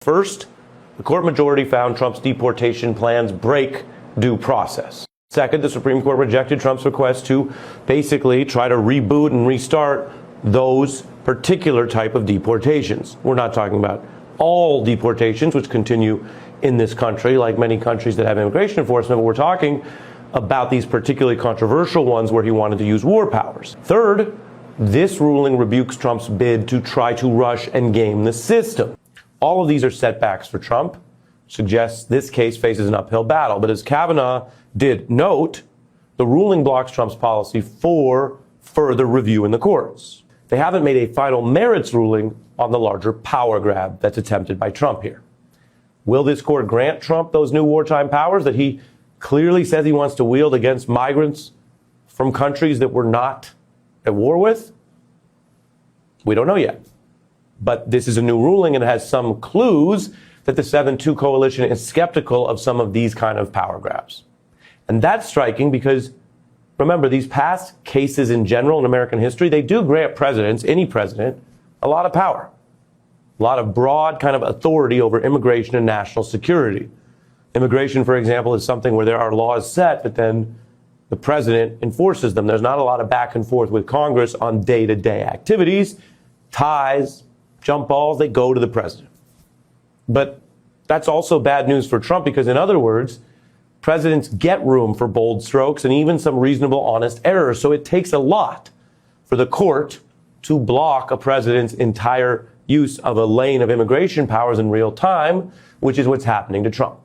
First, the court majority found Trump's deportation plans break due process. Second, the Supreme Court rejected Trump's request to basically try to reboot and restart those particular type of deportations. We're not talking about all deportations, which continue in this country, like many countries that have immigration enforcement, but we're talking about these particularly controversial ones where he wanted to use war powers. Third, this ruling rebukes Trump's bid to try to rush and game the system. All of these are setbacks for Trump, suggests this case faces an uphill battle. But as Kavanaugh did note, the ruling blocks Trump's policy for further review in the courts. They haven't made a final merits ruling on the larger power grab that's attempted by Trump here. Will this court grant Trump those new wartime powers that he clearly says he wants to wield against migrants from countries that we're not at war with? We don't know yet. But this is a new ruling and it has some clues that the 7-2 coalition is skeptical of some of these kind of power grabs. And that's striking because, remember, these past cases in general in American history, they do grant presidents, any president, a lot of power, a lot of broad kind of authority over immigration and national security. Immigration, for example, is something where there are laws set, but then the president enforces them. There's not a lot of back and forth with Congress on day-to-day activities. Ties, jump balls, they go to the president. But that's also bad news for Trump because, in other words, presidents get room for bold strokes and even some reasonable, honest errors. So it takes a lot for the court to block a president's entire use of a lane of immigration powers in real time, which is what's happening to Trump.